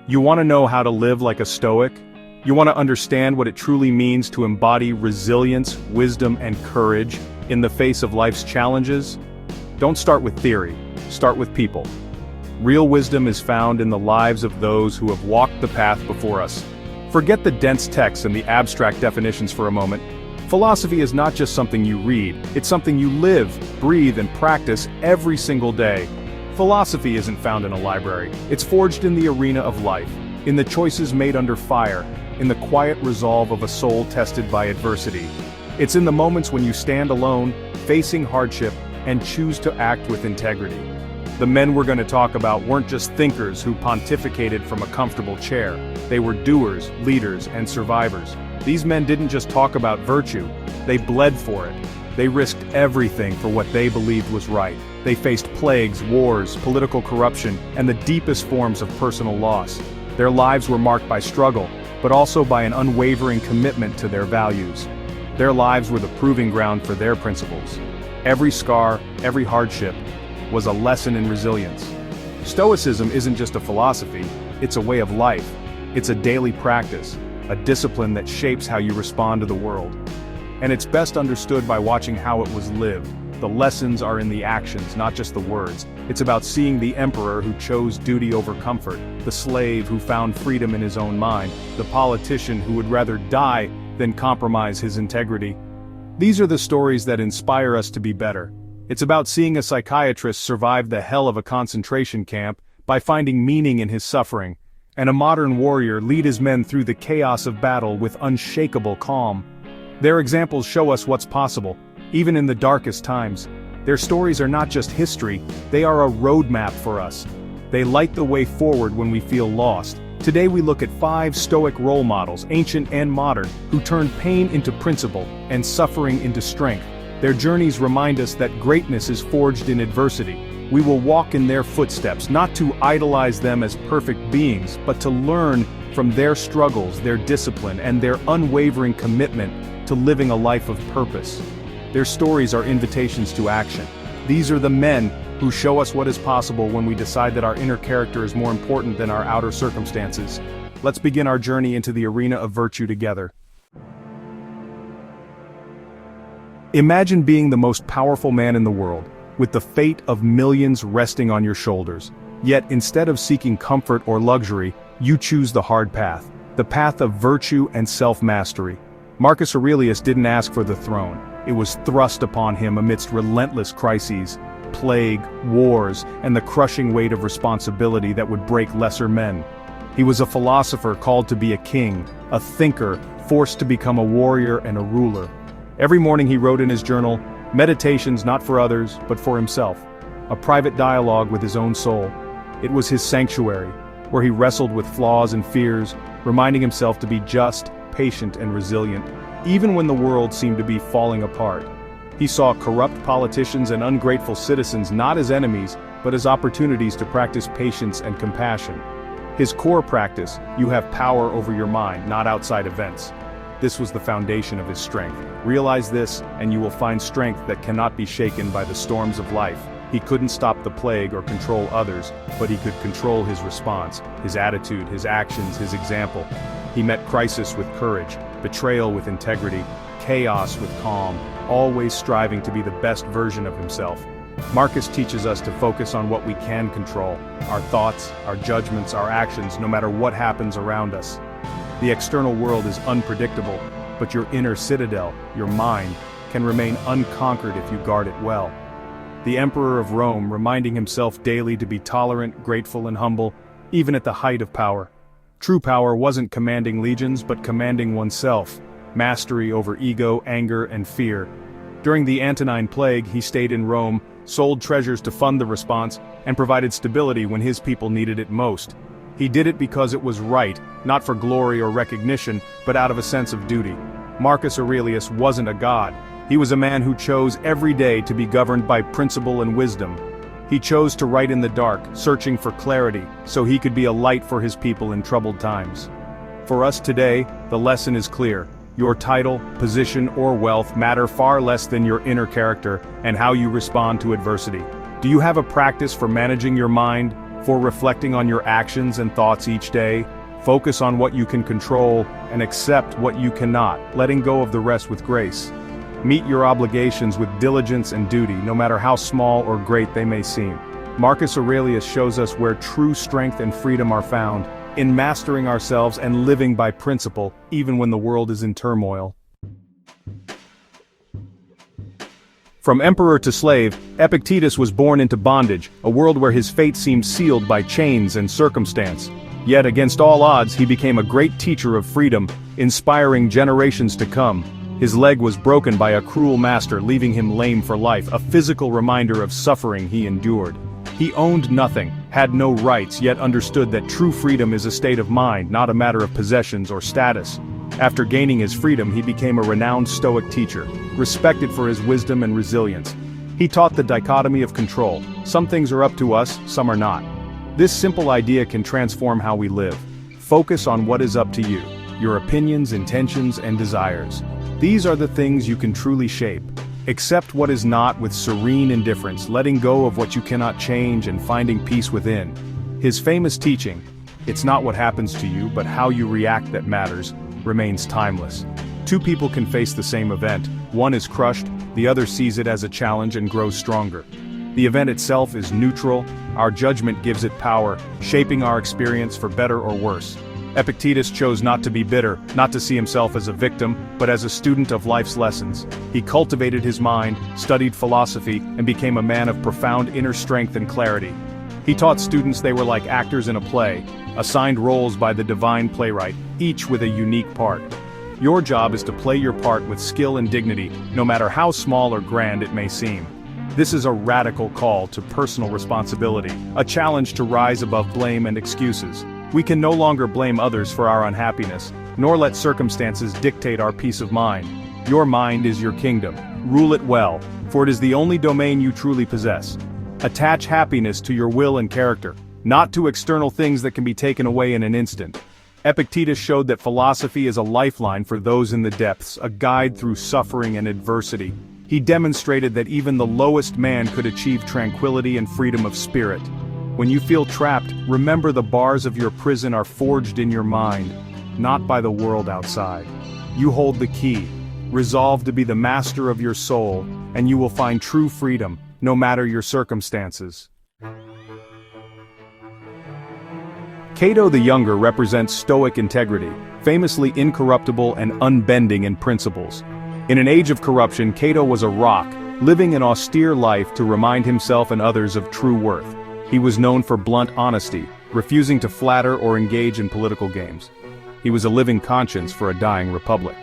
You want to know how to live like a Stoic? You want to understand what it truly means to embody resilience, wisdom, and courage in the face of life's challenges? Don't start with theory, start with people. Real wisdom is found in the lives of those who have walked the path before us. Forget the dense texts and the abstract definitions for a moment. Philosophy is not just something you read, it's something you live, breathe, and practice every single day. Philosophy isn't found in a library, it's forged in the arena of life, in the choices made under fire, in the quiet resolve of a soul tested by adversity. It's in the moments when you stand alone, facing hardship, and choose to act with integrity. The men we're going to talk about weren't just thinkers who pontificated from a comfortable chair. They were doers, leaders, and survivors. These men didn't just talk about virtue, they bled for it. They risked everything for what they believed was right. They faced plagues, wars, political corruption, and the deepest forms of personal loss. Their lives were marked by struggle, but also by an unwavering commitment to their values. Their lives were the proving ground for their principles. Every scar, every hardship, was a lesson in resilience. Stoicism isn't just a philosophy, it's a way of life. It's a daily practice, a discipline that shapes how you respond to the world. And it's best understood by watching how it was lived. The lessons are in the actions, not just the words. It's about seeing the emperor who chose duty over comfort, the slave who found freedom in his own mind, the politician who would rather die than compromise his integrity. These are the stories that inspire us to be better. It's about seeing a psychiatrist survive the hell of a concentration camp by finding meaning in his suffering, and a modern warrior lead his men through the chaos of battle with unshakable calm. Their examples show us what's possible, even in the darkest times. Their stories are not just history, they are a roadmap for us. They light the way forward when we feel lost. Today we look at 5 Stoic role models, ancient and modern, who turned pain into principle and suffering into strength. Their journeys remind us that greatness is forged in adversity. We will walk in their footsteps, not to idolize them as perfect beings, but to learn from their struggles, their discipline, and their unwavering commitment to living a life of purpose. Their stories are invitations to action. These are the men who show us what is possible when we decide that our inner character is more important than our outer circumstances. Let's begin our journey into the arena of virtue together. Imagine being the most powerful man in the world, with the fate of millions resting on your shoulders. Yet instead of seeking comfort or luxury, you choose the hard path, the path of virtue and self-mastery. Marcus Aurelius didn't ask for the throne. It was thrust upon him amidst relentless crises, plague, wars, and the crushing weight of responsibility that would break lesser men. He was a philosopher called to be a king, a thinker, forced to become a warrior and a ruler. Every morning he wrote in his journal, meditations not for others, but for himself, a private dialogue with his own soul. It was his sanctuary, where he wrestled with flaws and fears, reminding himself to be just, patient, and resilient, even when the world seemed to be falling apart. He saw corrupt politicians and ungrateful citizens not as enemies, but as opportunities to practice patience and compassion. His core practice, you have power over your mind, not outside events. This was the foundation of his strength. Realize this, and you will find strength that cannot be shaken by the storms of life. He couldn't stop the plague or control others, but he could control his response, his attitude, his actions, his example. He met crisis with courage, betrayal with integrity, chaos with calm, always striving to be the best version of himself. Marcus teaches us to focus on what we can control, our thoughts, our judgments, our actions, no matter what happens around us. The external world is unpredictable, but your inner citadel, your mind, can remain unconquered if you guard it well. The Emperor of Rome reminding himself daily to be tolerant, grateful, and humble, even at the height of power. True power wasn't commanding legions, but commanding oneself, mastery over ego, anger, and fear. During the Antonine Plague, he stayed in Rome, sold treasures to fund the response, and provided stability when his people needed it most. He did it because it was right, not for glory or recognition, but out of a sense of duty. Marcus Aurelius wasn't a god. He was a man who chose every day to be governed by principle and wisdom. He chose to write in the dark, searching for clarity, so he could be a light for his people in troubled times. For us today, the lesson is clear. Your title, position, or wealth matter far less than your inner character and how you respond to adversity. Do you have a practice for managing your mind, for reflecting on your actions and thoughts each day. Focus on what you can control and accept what you cannot, letting go of the rest with grace. Meet your obligations with diligence and duty, no matter how small or great they may seem. Marcus Aurelius shows us where true strength and freedom are found, in mastering ourselves and living by principle, even when the world is in turmoil. From emperor to slave, Epictetus was born into bondage, a world where his fate seemed sealed by chains and circumstance. Yet against all odds he became a great teacher of freedom, inspiring generations to come. His leg was broken by a cruel master, leaving him lame for life, a physical reminder of suffering he endured. He owned nothing, had no rights, yet understood that true freedom is a state of mind, not a matter of possessions or status. After gaining his freedom, he became a renowned Stoic teacher, respected for his wisdom and resilience. He taught the dichotomy of control. Some things are up to us, some are not. This simple idea can transform how we live. Focus on what is up to you, your opinions, intentions, and desires. These are the things you can truly shape. Accept what is not with serene indifference, letting go of what you cannot change and finding peace within. His famous teaching, "It's not what happens to you, but how you react that matters," remains timeless. Two people can face the same event. One is crushed, the other sees it as a challenge and grows stronger. The event itself is neutral, our judgment gives it power, shaping our experience for better or worse. Epictetus chose not to be bitter, not to see himself as a victim, but as a student of life's lessons. He cultivated his mind, studied philosophy, and became a man of profound inner strength and clarity. He taught students they were like actors in a play, assigned roles by the divine playwright, each with a unique part. Your job is to play your part with skill and dignity, no matter how small or grand it may seem. This is a radical call to personal responsibility, a challenge to rise above blame and excuses. We can no longer blame others for our unhappiness, nor let circumstances dictate our peace of mind. Your mind is your kingdom. Rule it well, for it is the only domain you truly possess. Attach happiness to your will and character, not to external things that can be taken away in an instant. Epictetus showed that philosophy is a lifeline for those in the depths, a guide through suffering and adversity. He demonstrated that even the lowest man could achieve tranquility and freedom of spirit. When you feel trapped, remember the bars of your prison are forged in your mind, not by the world outside. You hold the key. Resolve to be the master of your soul, and you will find true freedom, no matter your circumstances. Cato the Younger represents Stoic integrity, famously incorruptible and unbending in principles. In an age of corruption, Cato was a rock, living an austere life to remind himself and others of true worth. He was known for blunt honesty, refusing to flatter or engage in political games. He was a living conscience for a dying republic.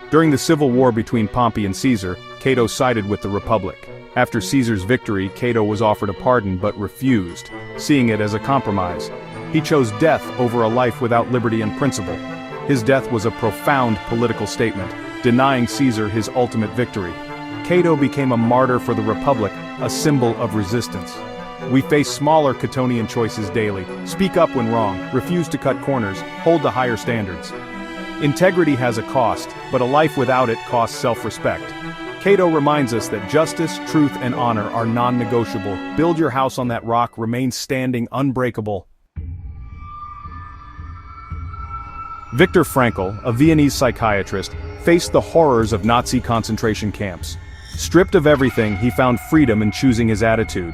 During the civil war between Pompey and Caesar, Cato sided with the republic. After Caesar's victory, Cato was offered a pardon but refused, seeing it as a compromise. He chose death over a life without liberty and principle. His death was a profound political statement, denying Caesar his ultimate victory. Cato became a martyr for the republic, a symbol of resistance. We face smaller Catonian choices daily. Speak up when wrong, refuse to cut corners, hold to higher standards. Integrity has a cost, but a life without it costs self-respect. Cato reminds us that justice, truth, and honor are non-negotiable. Build your house on that rock, remain standing, unbreakable. Viktor Frankl, a Viennese psychiatrist, faced the horrors of Nazi concentration camps. Stripped of everything, he found freedom in choosing his attitude.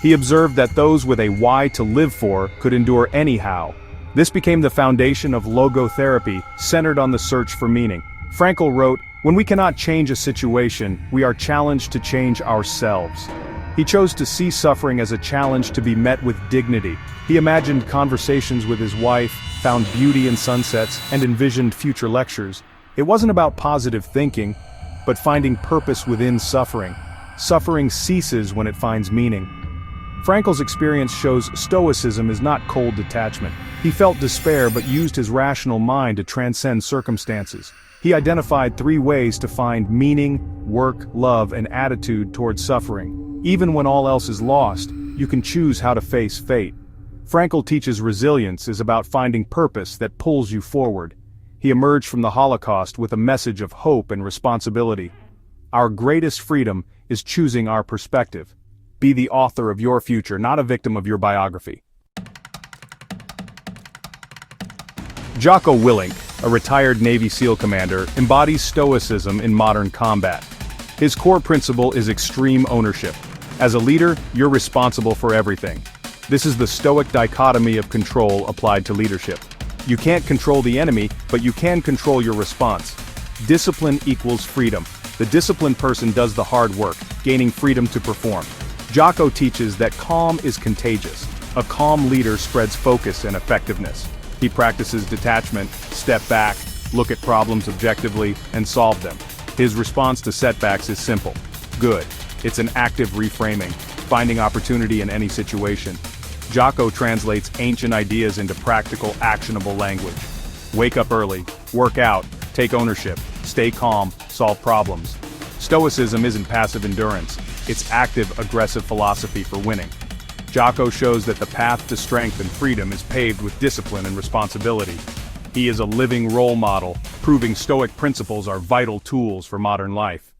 He observed that those with a why to live for could endure anyhow. This became the foundation of logotherapy, centered on the search for meaning. Frankl wrote, "When we cannot change a situation, we are challenged to change ourselves." He chose to see suffering as a challenge to be met with dignity. He imagined conversations with his wife, found beauty in sunsets, and envisioned future lectures. It wasn't about positive thinking, but finding purpose within suffering. Suffering ceases when it finds meaning. Frankl's experience shows Stoicism is not cold detachment. He felt despair but used his rational mind to transcend circumstances. He identified 3 ways to find meaning, work, love, and attitude towards suffering. Even when all else is lost, you can choose how to face fate. Frankl teaches resilience is about finding purpose that pulls you forward. He emerged from the Holocaust with a message of hope and responsibility. Our greatest freedom is choosing our perspective. Be the author of your future, not a victim of your biography. Jocko Willink, a retired Navy SEAL commander, embodies Stoicism in modern combat. His core principle is extreme ownership. As a leader, you're responsible for everything. This is the Stoic dichotomy of control applied to leadership. You can't control the enemy, but you can control your response. Discipline equals freedom. The disciplined person does the hard work, gaining freedom to perform. Jocko teaches that calm is contagious. A calm leader spreads focus and effectiveness. He practices detachment, step back, look at problems objectively, and solve them. His response to setbacks is simple. Good. It's an active reframing, finding opportunity in any situation. Jocko translates ancient ideas into practical, actionable language. Wake up early, work out, take ownership, stay calm, solve problems. Stoicism isn't passive endurance, it's active, aggressive philosophy for winning. Jocko shows that the path to strength and freedom is paved with discipline and responsibility. He is a living role model, proving Stoic principles are vital tools for modern life.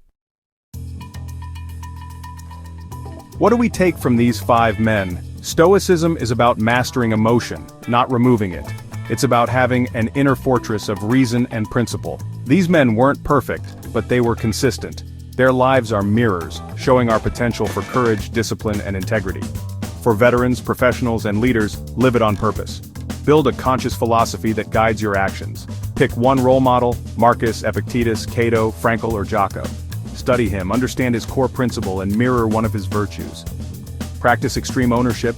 What do we take from these 5 men? Stoicism is about mastering emotion, not removing it. It's about having an inner fortress of reason and principle. These men weren't perfect, but they were consistent. Their lives are mirrors, showing our potential for courage, discipline, and integrity. For veterans, professionals, and leaders, live it on purpose. Build a conscious philosophy that guides your actions. Pick one role model: Marcus, Epictetus, Cato, Frankl, or Jocko. Study him, understand his core principle, and mirror one of his virtues. Practice extreme ownership.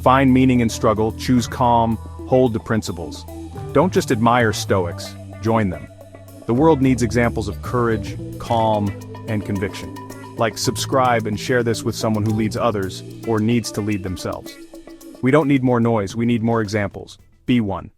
Find meaning in struggle, choose calm, hold to principles. Don't just admire Stoics, join them. The world needs examples of courage, calm, and conviction. Like, subscribe, and share this with someone who leads others, or needs to lead themselves. We don't need more noise, we need more examples. Be one.